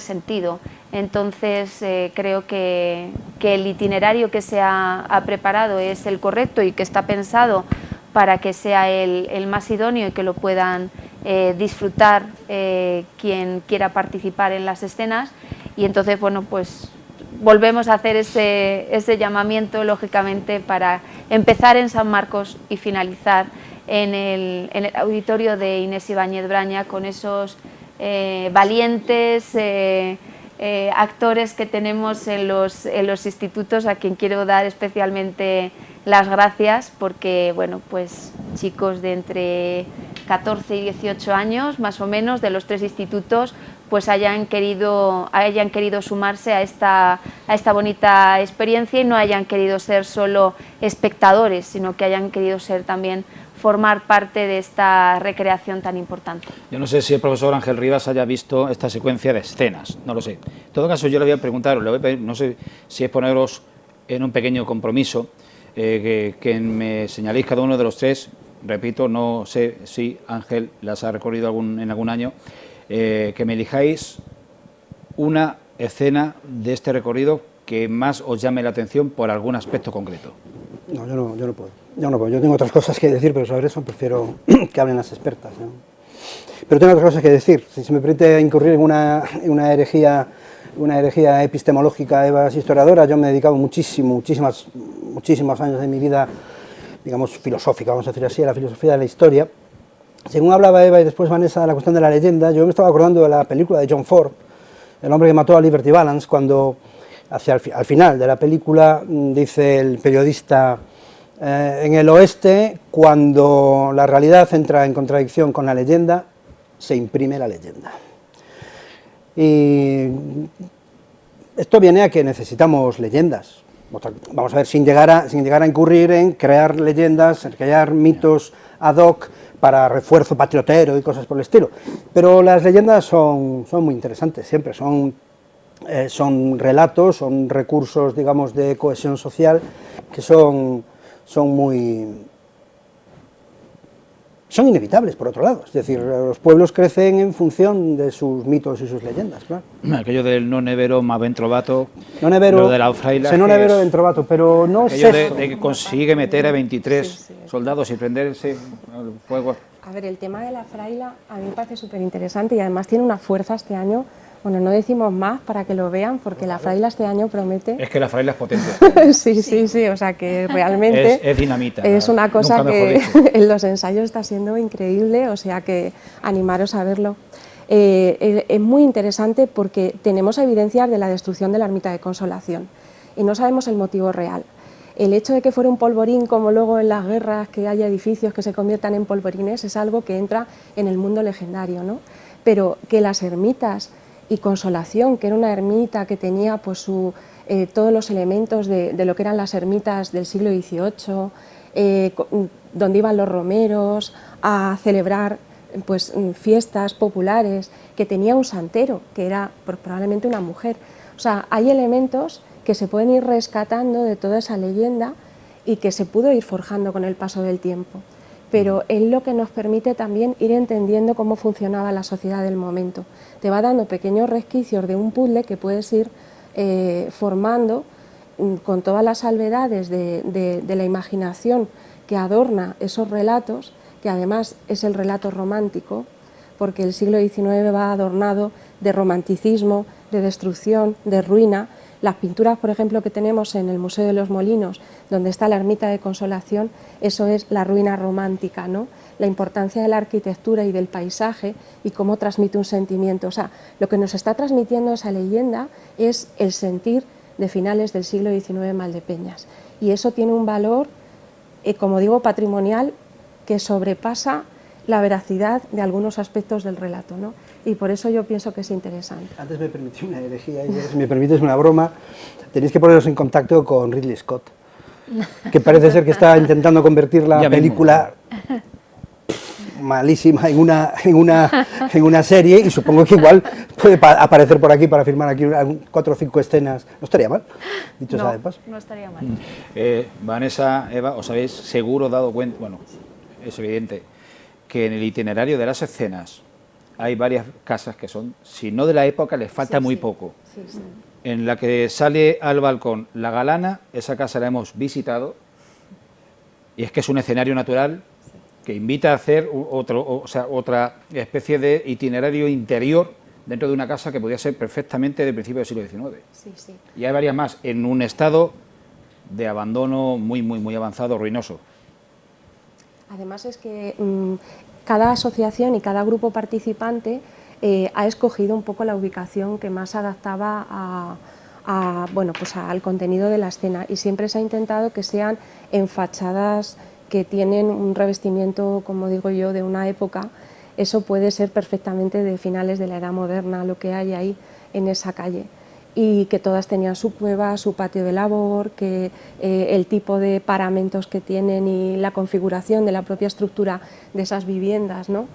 sentido. Entonces creo que el itinerario que se ha preparado es el correcto y que está pensado para que sea el más idóneo y que lo puedan disfrutar quien quiera participar en las escenas. Y entonces, bueno, pues volvemos a hacer ese llamamiento, lógicamente, para empezar en San Marcos y finalizar en el auditorio de Inés Ibáñez Braña con esos valientes actores que tenemos en los institutos, a quien quiero dar especialmente las gracias, porque bueno, pues chicos de entre 14 y 18 años, más o menos, de los 3 institutos, pues hayan querido sumarse a esta bonita experiencia y no hayan querido ser solo espectadores, sino que hayan querido ser también formar parte de esta recreación tan importante. Yo no sé si el profesor Ángel Rivas haya visto esta secuencia de escenas, no lo sé. En todo caso, yo le voy a preguntar, no sé si es poneros en un pequeño compromiso, que me señaléis cada uno de los 3, repito, no sé si Ángel las ha recorrido en algún año, que me elijáis una escena de este recorrido que más os llame la atención por algún aspecto concreto. No, yo no puedo. Yo tengo otras cosas que decir, pero sobre eso prefiero que hablen las expertas, ¿no? Pero tengo otras cosas que decir. Si se me permite incurrir en una herejía epistemológica, Eva es historiadora, yo me he dedicado muchísimos años de mi vida, digamos, filosófica, vamos a decir así, a la filosofía de la historia. Según hablaba Eva y después Vanessa de la cuestión de la leyenda, yo me estaba acordando de la película de John Ford, El hombre que mató a Liberty Balance, cuando al final de la película dice el periodista: en el oeste, cuando la realidad entra en contradicción con la leyenda, se imprime la leyenda. Y esto viene a que necesitamos leyendas. Vamos a ver, sin llegar a incurrir en crear leyendas, en crear mitos ad hoc para refuerzo patriotero y cosas por el estilo. Pero las leyendas son muy interesantes, siempre son relatos, son recursos, digamos, de cohesión social que son inevitables, por otro lado. Es decir, los pueblos crecen en función de sus mitos y sus leyendas, claro. Aquello del non è vero ma ben trovato, non è vero, lo de la fraila, se non è vero ben trovato, pero no es eso. De que consigue meter a 23 soldados y prenderse al fuego. A ver, el tema de la fraila a mí me parece súper interesante y además tiene una fuerza este año. Bueno, no decimos más para que lo vean, porque la fraila este año promete... Es que la fraila es potente. sí, o sea que realmente... Es dinamita. Es una cosa que en los ensayos está siendo increíble, o sea que animaros a verlo. Es muy interesante porque tenemos evidencias de la destrucción de la ermita de Consolación y no sabemos el motivo real. El hecho de que fuera un polvorín, como luego en las guerras, que haya edificios que se conviertan en polvorines, es algo que entra en el mundo legendario, ¿no? Pero que las ermitas y Consolación, que era una ermita que tenía pues todos los elementos de lo que eran las ermitas del siglo XVIII, donde iban los romeros a celebrar pues fiestas populares, que tenía un santero, que era probablemente una mujer. O sea, hay elementos que se pueden ir rescatando de toda esa leyenda y que se pudo ir forjando con el paso del tiempo. Pero es lo que nos permite también ir entendiendo cómo funcionaba la sociedad del momento. Te va dando pequeños resquicios de un puzzle que puedes ir formando con todas las salvedades de la imaginación que adorna esos relatos, que además es el relato romántico, porque el siglo XIX va adornado de romanticismo, de destrucción, de ruina. Las pinturas, por ejemplo, que tenemos en el Museo de los Molinos, donde está la ermita de Consolación, eso es la ruina romántica, ¿no? La importancia de la arquitectura y del paisaje y cómo transmite un sentimiento. O sea, lo que nos está transmitiendo esa leyenda es el sentir de finales del siglo XIX en Valdepeñas. Y eso tiene un valor, como digo, patrimonial, que sobrepasa la veracidad de algunos aspectos del relato, ¿no? Y por eso yo pienso que es interesante. Antes me permití una herejía, y si me permites una broma, tenéis que poneros en contacto con Ridley Scott, que parece ser que está intentando convertir la película malísima en una serie, y supongo que igual puede aparecer por aquí para firmar aquí 4 o 5 escenas. No estaría mal, dicho sea de paso. No estaría mal. Vanessa, Eva, os habéis seguro dado cuenta, bueno, es evidente, que en el itinerario de las escenas hay varias casas que son, si no de la época, les falta muy poco. Sí, sí. En la que sale al balcón la Galana, esa casa la hemos visitado, y es que es un escenario natural que invita a hacer otra especie de itinerario interior dentro de una casa que podía ser perfectamente de principio del siglo XIX. Sí, sí. Y hay varias más en un estado de abandono muy avanzado, ruinoso. Además es que cada asociación y cada grupo participante ha escogido un poco la ubicación que más adaptaba pues al contenido de la escena, y siempre se ha intentado que sean en fachadas que tienen un revestimiento, como digo yo, de una época. Eso puede ser perfectamente de finales de la Edad Moderna, lo que hay ahí en esa calle, y que todas tenían su cueva, su patio de labor, que el tipo de paramentos que tienen y la configuración de la propia estructura de esas viviendas, ¿no?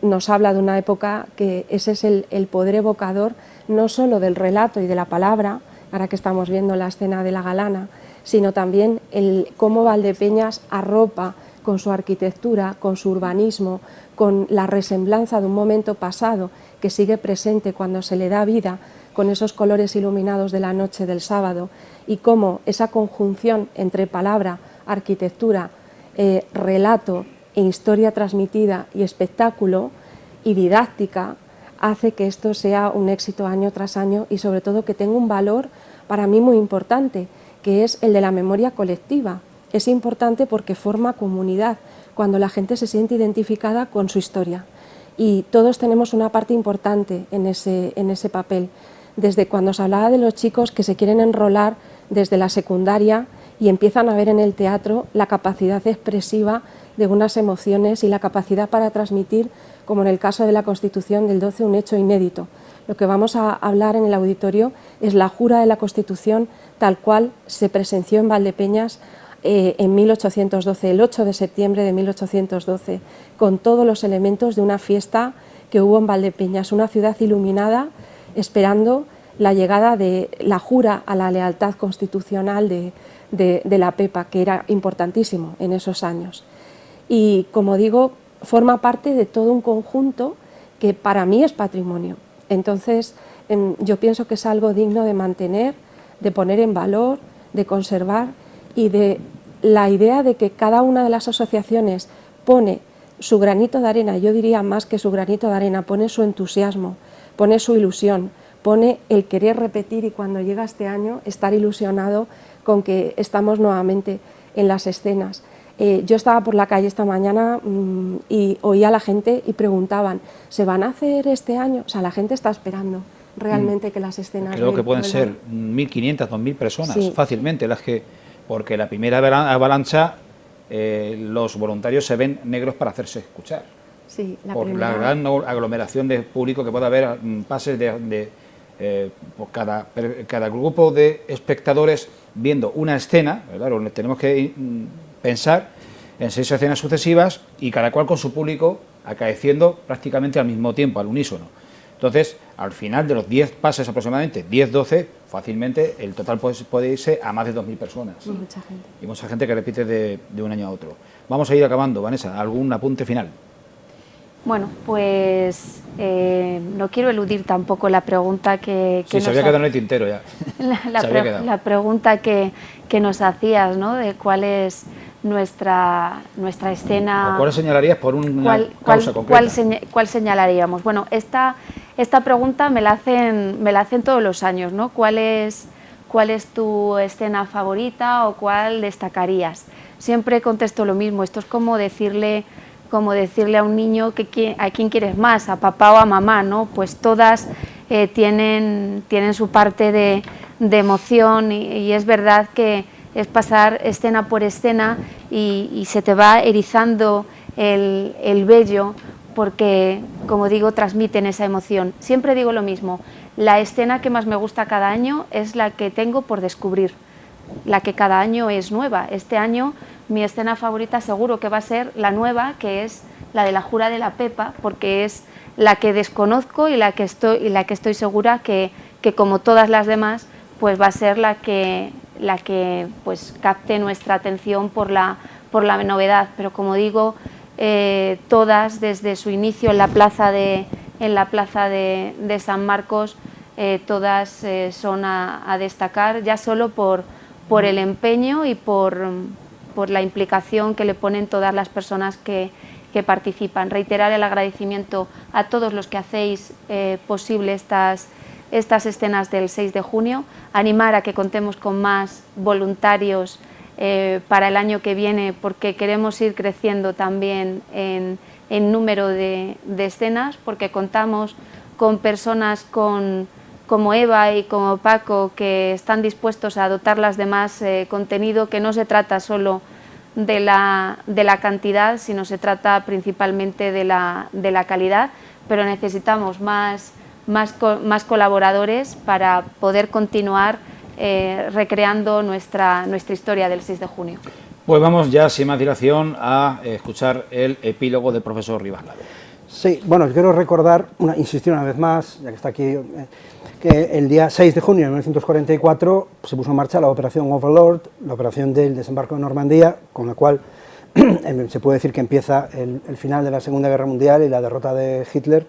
Nos habla de una época que ese es el poder evocador no solo del relato y de la palabra, ahora que estamos viendo la escena de la Galana, sino también cómo Valdepeñas arropa con su arquitectura, con su urbanismo, con la resemblanza de un momento pasado que sigue presente cuando se le da vida, con esos colores iluminados de la noche del sábado, y cómo esa conjunción entre palabra, arquitectura, relato e historia transmitida y espectáculo y didáctica hace que esto sea un éxito año tras año, y sobre todo que tenga un valor para mí muy importante, que es el de la memoria colectiva. Es importante porque forma comunidad, cuando la gente se siente identificada con su historia, y todos tenemos una parte importante en ese papel. Desde cuando se hablaba de los chicos que se quieren enrolar desde la secundaria y empiezan a ver en el teatro la capacidad expresiva de unas emociones y la capacidad para transmitir, como en el caso de la Constitución del 12, un hecho inédito. Lo que vamos a hablar en el auditorio es la jura de la Constitución tal cual se presenció en Valdepeñas en 1812, el 8 de septiembre de 1812, con todos los elementos de una fiesta que hubo en Valdepeñas, una ciudad iluminada, esperando la llegada de la jura a la lealtad constitucional de la Pepa, que era importantísimo en esos años. Y, como digo, forma parte de todo un conjunto que para mí es patrimonio. Entonces, yo pienso que es algo digno de mantener, de poner en valor, de conservar, y de la idea de que cada una de las asociaciones pone su granito de arena, yo diría más que su granito de arena, pone su entusiasmo, pone su ilusión, pone el querer repetir, y cuando llega este año estar ilusionado con que estamos nuevamente en las escenas. Yo estaba por la calle esta mañana y oía a la gente y preguntaban, ¿se van a hacer este año? O sea, la gente está esperando realmente que las escenas... Creo que pueden ser 1.500, 2.000 personas, sí, fácilmente, las que... Porque la primera avalancha, los voluntarios se ven negros para hacerse escuchar. Sí, por la gran aglomeración de público que puede haber, pases por cada grupo de espectadores viendo una escena, claro, tenemos que pensar en 6 escenas sucesivas y cada cual con su público acaeciendo prácticamente al mismo tiempo, al unísono. Entonces, al final de los 10 pases aproximadamente, 10, 12, fácilmente el total puede irse a más de 2.000 personas. Mucha gente. Y mucha gente que repite de un año a otro. Vamos a ir acabando, Vanessa, ¿algún apunte final? Bueno, pues no quiero eludir tampoco la pregunta que sí, se había quedado en el tintero ya. La pregunta que nos hacías, ¿no? De cuál es nuestra escena... ¿O cuál señalarías por una causa concreta? ¿Cuál señalaríamos? Bueno, esta pregunta me la hacen todos los años, ¿no? ¿Cuál es tu escena favorita o cuál destacarías? Siempre contesto lo mismo. Esto es como decirle a un niño a quién quieres más, a papá o a mamá, ¿no? Pues todas tienen su parte de emoción y es verdad que es pasar escena por escena y se te va erizando el vello porque, como digo, transmiten esa emoción. Siempre digo lo mismo, la escena que más me gusta cada año es la que tengo por descubrir, la que cada año es nueva. Este año mi escena favorita seguro que va a ser la nueva, que es la de la Jura de la Pepa, porque es la que desconozco y la que estoy segura que como todas las demás, pues va a ser la que pues capte nuestra atención por la novedad. Pero como digo, todas desde su inicio en la plaza de San Marcos, todas son a destacar, ya solo por el empeño y por la implicación que le ponen todas las personas que participan. Reiterar el agradecimiento a todos los que hacéis posible estas escenas del 6 de junio, animar a que contemos con más voluntarios para el año que viene, porque queremos ir creciendo también en número de escenas, porque contamos con personas como Eva y como Paco, que están dispuestos a dotarlas de más contenido, que no se trata solo de la cantidad, sino se trata principalmente de la calidad, pero necesitamos más colaboradores para poder continuar recreando nuestra historia del 6 de junio. Pues vamos ya, sin más dilación, a escuchar el epílogo del profesor Rivas Lado. Sí, bueno, quiero recordar, insistir una vez más, ya que está aquí, que el día 6 de junio de 1944 se puso en marcha la Operación Overlord, la operación del desembarco de Normandía, con la cual se puede decir que empieza el final de la Segunda Guerra Mundial y la derrota de Hitler.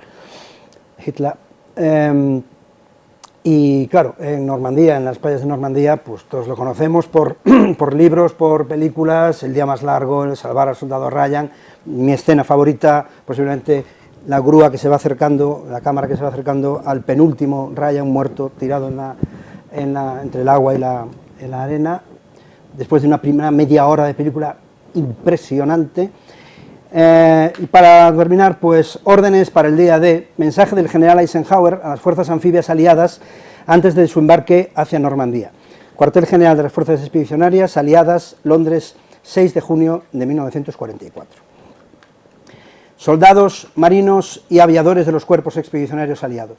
Y claro, en Normandía, en las playas de Normandía, pues todos lo conocemos por libros, por películas, El día más largo, El salvar al soldado Ryan. Mi escena favorita, posiblemente la grúa que se va acercando, la cámara que se va acercando al penúltimo Ryan muerto, tirado entre el agua y la arena, después de una primera media hora de película impresionante. Y para terminar, pues órdenes para el día D, mensaje del general Eisenhower a las fuerzas anfibias aliadas antes de su embarque hacia Normandía. Cuartel general de las fuerzas expedicionarias aliadas, Londres, 6 de junio de 1944. Soldados, marinos y aviadores de los cuerpos expedicionarios aliados.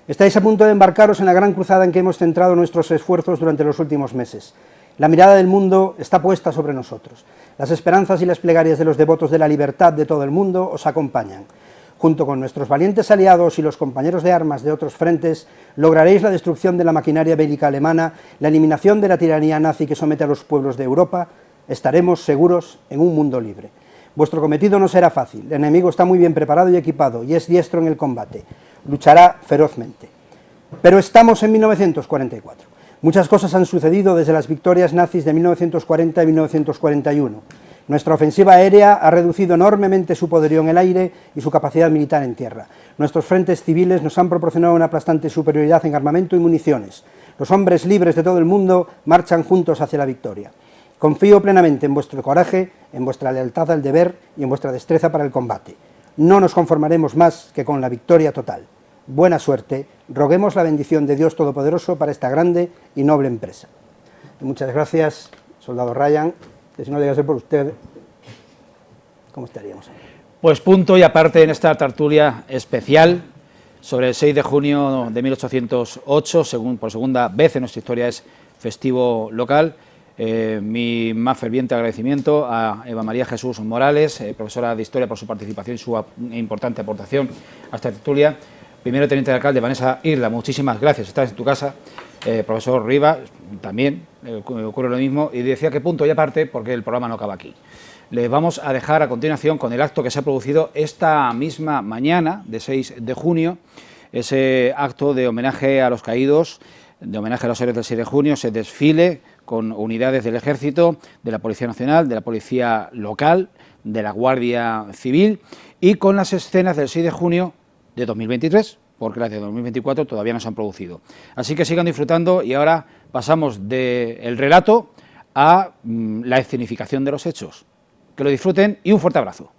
Estáis a punto de embarcaros en la gran cruzada en que hemos centrado nuestros esfuerzos durante los últimos meses. La mirada del mundo está puesta sobre nosotros. Las esperanzas y las plegarias de los devotos de la libertad de todo el mundo os acompañan. Junto con nuestros valientes aliados y los compañeros de armas de otros frentes, lograréis la destrucción de la maquinaria bélica alemana, la eliminación de la tiranía nazi que somete a los pueblos de Europa. Estaremos seguros en un mundo libre. Vuestro cometido no será fácil. El enemigo está muy bien preparado y equipado y es diestro en el combate. Luchará ferozmente. Pero estamos en 1944. Muchas cosas han sucedido desde las victorias nazis de 1940 y 1941. Nuestra ofensiva aérea ha reducido enormemente su poderío en el aire y su capacidad militar en tierra. Nuestros frentes civiles nos han proporcionado una aplastante superioridad en armamento y municiones. Los hombres libres de todo el mundo marchan juntos hacia la victoria. Confío plenamente en vuestro coraje, en vuestra lealtad al deber y en vuestra destreza para el combate. No nos conformaremos más que con la victoria total. Buena suerte, roguemos la bendición de Dios Todopoderoso para esta grande y noble empresa. Y muchas gracias, soldado Ryan, que si no llegase por usted, ¿cómo estaríamos? Pues punto y aparte en esta tertulia especial sobre el 6 de junio de 1808, por segunda vez en nuestra historia es festivo local. Mi más ferviente agradecimiento a Eva María Jesús Morales, profesora de Historia, por su participación y su importante aportación a esta tertulia. Primero teniente de alcalde Vanessa Irla, muchísimas gracias, estás en tu casa. Profesor Rivas, también ocurre lo mismo, y decía que punto y aparte porque el programa no acaba aquí. Les vamos a dejar a continuación con el acto que se ha producido esta misma mañana de 6 de junio, ese acto de homenaje a los caídos, de homenaje a los héroes del 6 de junio, ese desfile con unidades del Ejército, de la Policía Nacional, de la Policía Local, de la Guardia Civil y con las escenas del 6 de junio de 2023, porque las de 2024 todavía no se han producido. Así que sigan disfrutando y ahora pasamos del relato a la escenificación de los hechos. Que lo disfruten y un fuerte abrazo.